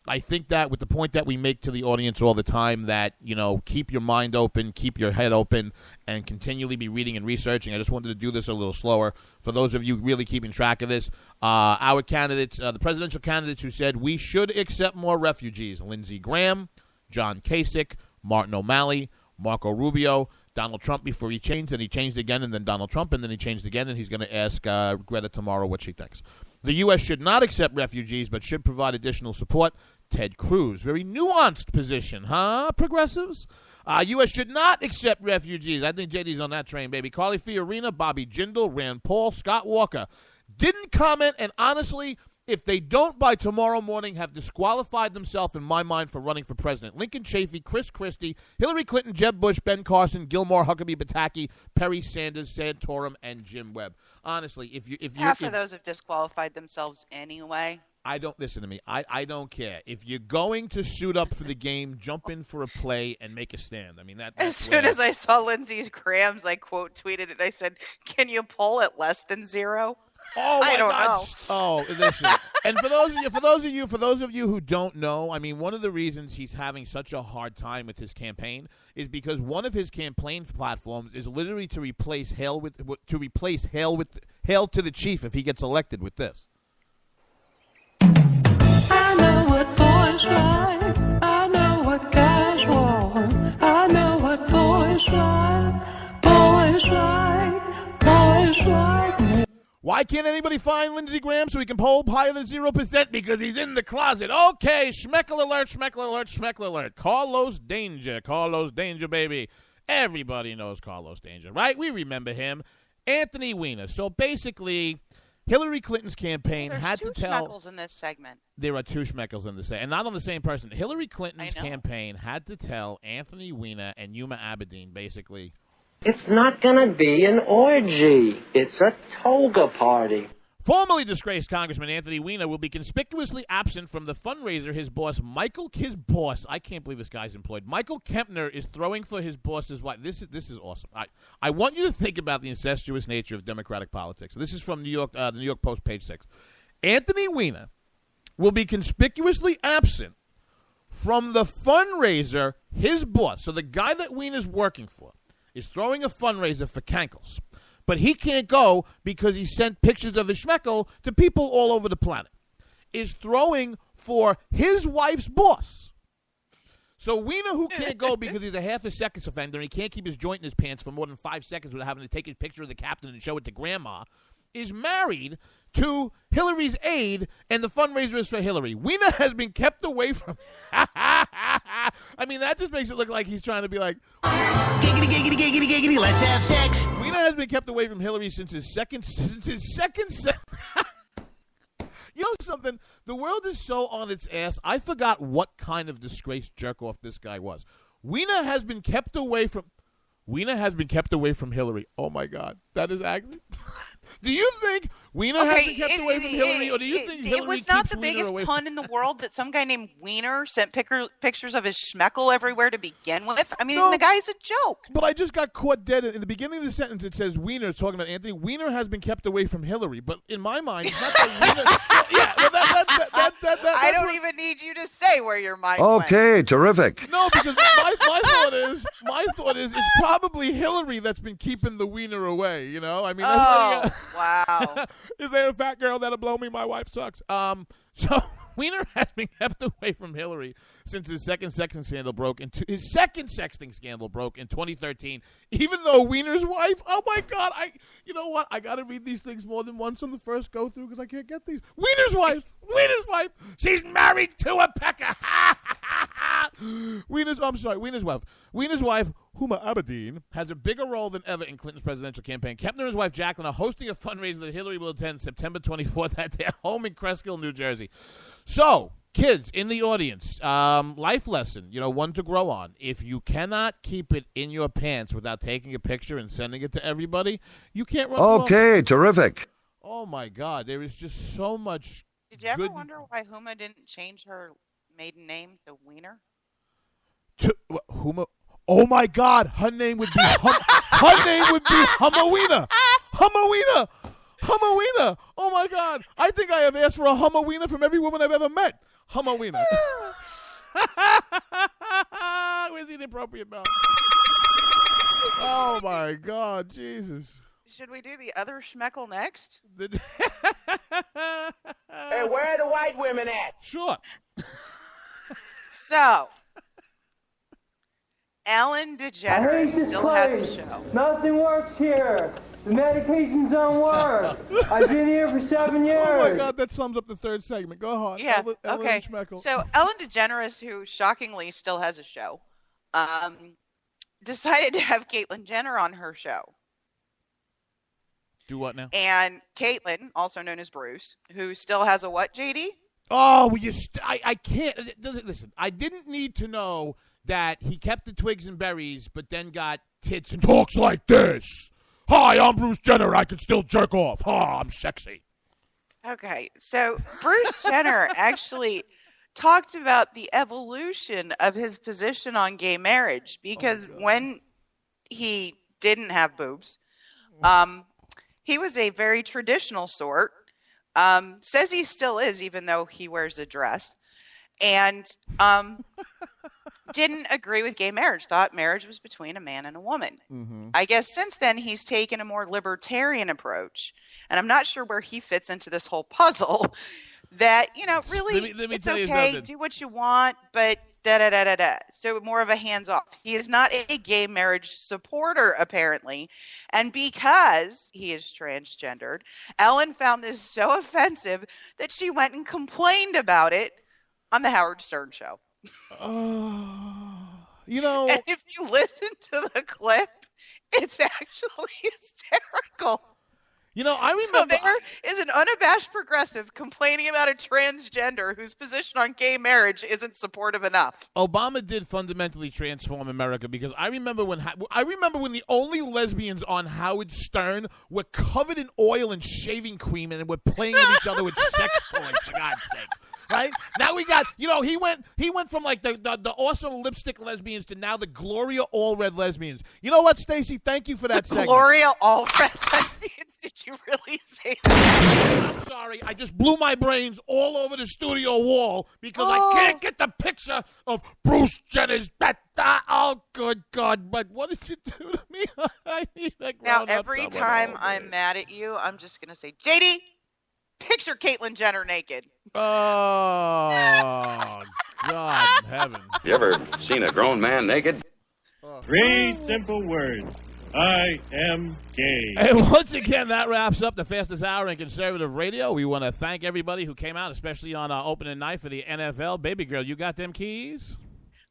I think that with the point that we make to the audience all the time that, you know, keep your mind open, keep your head open, and continually be reading and researching. I just wanted to do this a little slower. For those of you really keeping track of this, our candidates, the presidential candidates who said we should accept more refugees, Lindsey Graham, John Kasich, Martin O'Malley, Marco Rubio, Donald Trump before he changed, and he changed again, and then Donald Trump, and then he changed again, and he's going to ask Greta tomorrow what she thinks. The U.S. should not accept refugees, but should provide additional support. Ted Cruz. Very nuanced position, huh, progressives? U.S. should not accept refugees. I think JD's on that train, baby. Carly Fiorina, Bobby Jindal, Rand Paul, Scott Walker. Didn't comment, and honestly, if they don't by tomorrow morning, have disqualified themselves in my mind for running for president. Lincoln Chafee, Chris Christie, Hillary Clinton, Jeb Bush, Ben Carson, Gilmore, Huckabee Pataki, Perry Sanders, Santorum, and Jim Webb. Honestly, if half of those have disqualified themselves anyway. I don't listen to me. I don't care. If you're going to suit up for the game, jump in for a play and make a stand. I mean that's as soon as I saw Lindsey Graham's, I quote tweeted it. I said, "Can you poll at less than 0?" Oh, I don't know. Oh, listen. And for those of you who don't know, I mean, one of the reasons he's having such a hard time with his campaign is because one of his campaign platforms is literally to replace Hail to the Chief if he gets elected with this. I know what boys like. I know what guys want. I know what boys like. Boys like. Boys like me. Why can't anybody find Lindsey Graham so he can poll higher than 0%? Because he's in the closet. Okay, Schmeckle alert, Schmeckle alert, Schmeckle alert. Carlos Danger, baby. Everybody knows Carlos Danger, right? We remember him. Anthony Weiner. So basically, Hillary Clinton's campaign had to tell. There's two Schmeckles in this segment. There are two Schmeckles in this segment, and not on the same person. Hillary Clinton's campaign had to tell Anthony Weiner and Yuma Abedin basically, it's not going to be an orgy. It's a toga party. Formerly disgraced Congressman Anthony Weiner will be conspicuously absent from the fundraiser his boss, I can't believe this guy's employed. Michael Kempner is throwing for his boss's wife. This is awesome. I want you to think about the incestuous nature of Democratic politics. This is from the New York Post, page 6. Anthony Weiner will be conspicuously absent from the fundraiser his boss, so the guy that Weiner's working for, is throwing a fundraiser for Kankles. But he can't go because he sent pictures of his schmeckle to people all over the planet. Is throwing for his wife's boss. So Weiner, who can't go because he's a half a seconds offender and he can't keep his joint in his pants for more than 5 seconds without having to take a picture of the captain and show it to grandma, is married to Hillary's aide, and the fundraiser is for Hillary. Weiner has been kept away from... I mean, that just makes it look like he's trying to be like... Giggity, giggity, giggity, giggity, let's have sex. Weiner has been kept away from Hillary since his second... You know something? The world is so on its ass, I forgot what kind of disgraced jerk-off this guy was. Weiner has been kept away from Hillary. Oh, my God. That is actually... Do you think Weiner has been kept away from Hillary, or do you think Hillary it was not the Weiner biggest pun in the world that some guy named Weiner sent pictures of his schmeckle everywhere to begin with? I mean, the guy's a joke. But I just got caught dead. In the beginning of the sentence, it says Weiner, talking about Anthony. Weiner has been kept away from Hillary. But in my mind, it's not that Weiner. Yeah, well, I don't even need you to say where your mind Okay, terrific. No, because my thought is it's probably Hillary that's been keeping the Weiner away, you know? I mean, wow. Is there a fat girl that'll blow me? My wife sucks. So Weiner has been kept away from Hillary since his second sexting scandal broke in 2013. Even though Weiner's wife, oh my God, you know what? I got to read these things more than once on the first go through because I can't get these. Weiner's wife, she's married to a pecker. Weiner's wife. Weiner's wife, Huma Abedin, has a bigger role than ever in Clinton's presidential campaign. Kempner and his wife Jacqueline are hosting a fundraiser that Hillary will attend September 24th at their home in Cresskill, New Jersey. So, kids in the audience, life lesson, one to grow on. If you cannot keep it in your pants without taking a picture and sending it to everybody, you can't run. Okay, terrific. Oh, my God. There is just so much. Did you ever wonder why Huma didn't change her maiden name to Weiner? Huma? Oh, my God. Her name would be Humawina. Humawina. Humawina. Oh, my God. I think I have asked for a Humawina from every woman I've ever met. Humawina. Where's the inappropriate mouth? Oh, my God. Jesus. Should we do the other schmeckle next? Hey, where are the white women at? Sure. So, Ellen DeGeneres still has a show. Nothing works here. The medications don't work. I've been here for 7 years. Oh, my God. That sums up the third segment. Go on. Yeah, Ellen okay. Schmeckle. So, Ellen DeGeneres, who shockingly still has a show, decided to have Caitlyn Jenner on her show. Do what now? And Caitlyn, also known as Bruce, who still has a what, JD? Oh, well, I can't. Listen, I didn't need to know that he kept the twigs and berries, but then got tits and talks like this. Hi, I'm Bruce Jenner. I can still jerk off. Ha, I'm sexy. Okay, so Bruce Jenner actually talked about the evolution of his position on gay marriage because when he didn't have boobs, he was a very traditional sort. Says he still is, even though he wears a dress. And didn't agree with gay marriage. Thought marriage was between a man and a woman. Mm-hmm. I guess since then he's taken a more libertarian approach. And I'm not sure where he fits into this whole puzzle. That, really, let me it's tell you okay, something. do what you want, but da-da-da-da-da. So more of a hands-off. He is not a gay marriage supporter, apparently. And because he is transgendered, Ellen found this so offensive that she went and complained about it on the Howard Stern show. And if you listen to the clip, it's actually hysterical. You know, I remember. So there is an unabashed progressive complaining about a transgender whose position on gay marriage isn't supportive enough. Obama did fundamentally transform America because I remember when the only lesbians on Howard Stern were covered in oil and shaving cream and were playing with each other with sex toys, for God's sake. Right? Now we got, he went from like the awesome lipstick lesbians to now the Gloria all-red lesbians. You know what, Stacey? Thank you for that segment. Gloria all-red lesbians? Did you really say that? I'm sorry. I just blew my brains all over the studio wall because I can't get the picture of Bruce Jenner's oh, good God. But what did you do to me? I need a Now, every time I'm mad at you, I'm just going to say, JD, picture Caitlyn Jenner naked. Oh, God in heaven. You ever seen a grown man naked? 3 simple words. I am gay. And once again, that wraps up the fastest hour in conservative radio. We want to thank everybody who came out, especially on opening night for the NFL. Baby girl, you got them keys?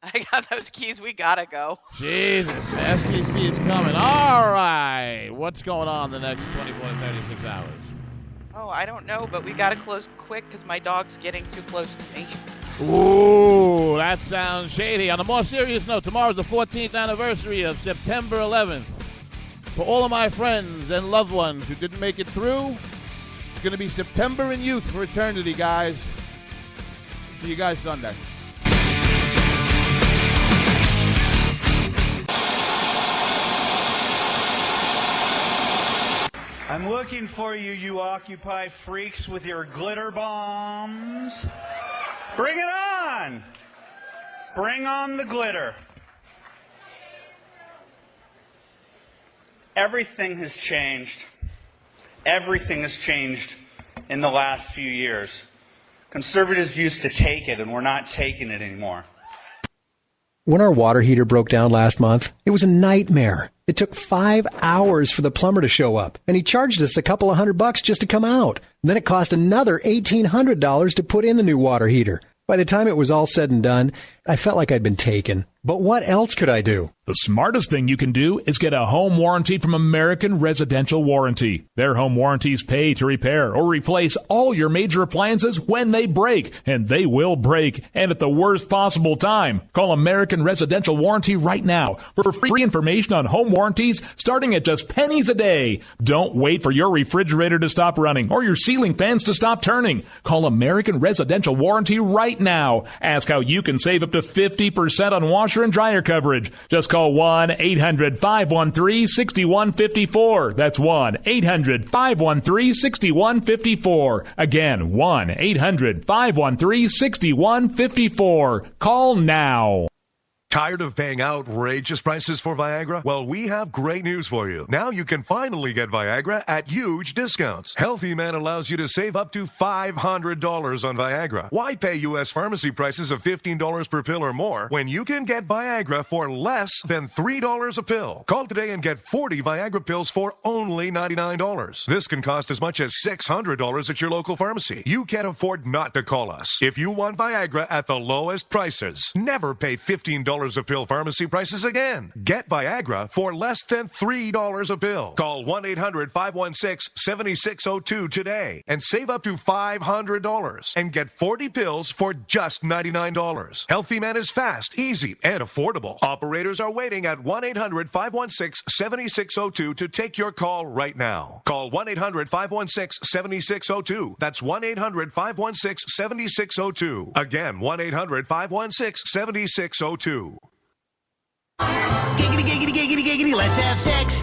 I got those keys. We got to go. Jesus, FCC is coming. All right. What's going on the next 24 to 36 hours? Oh, I don't know, but we got to close quick because my dog's getting too close to me. Ooh, that sounds shady. On a more serious note, tomorrow's the 14th anniversary of September 11th. For all of my friends and loved ones who didn't make it through, it's going to be September in youth for eternity, guys. See you guys Sunday. I'm looking for you, you Occupy freaks with your glitter bombs. Bring it on! Bring on the glitter. Everything has changed. Everything has changed in the last few years. Conservatives used to take it, and we're not taking it anymore. When our water heater broke down last month, it was a nightmare. It took 5 hours for the plumber to show up, and he charged us a couple of $100 just to come out. Then it cost another $1,800 to put in the new water heater. By the time it was all said and done, I felt like I'd been taken. But what else could I do? The smartest thing you can do is get a home warranty from American Residential Warranty. Their home warranties pay to repair or replace all your major appliances when they break, and they will break, and at the worst possible time. Call American Residential Warranty right now for free information on home warranties starting at just pennies a day. Don't wait for your refrigerator to stop running or your ceiling fans to stop turning. Call American Residential Warranty right now. Ask how you can save up to 50% on washer and dryer coverage. Just call 1-800-513-6154. That's 1-800-513-6154. Again, 1-800-513-6154. Call now. Tired of paying outrageous prices for Viagra? Well, we have great news for you. Now you can finally get Viagra at huge discounts. Healthy Man allows you to save up to $500 on Viagra. Why pay U.S. pharmacy prices of $15 per pill or more when you can get Viagra for less than $3 a pill? Call today and get 40 Viagra pills for only $99. This can cost as much as $600 at your local pharmacy. You can't afford not to call us. If you want Viagra at the lowest prices, never pay $15 a pill pharmacy prices again. Get Viagra for less than $3 a pill. Call 1-800-516-7602 today and save up to $500 and get 40 pills for just $99. Healthy Man is fast, easy, and affordable. Operators are waiting at 1-800-516-7602 to take your call right now. Call 1-800-516-7602. That's 1-800-516-7602. Again, 1-800-516-7602. Giggity, giggity, giggity, giggity, let's have sex.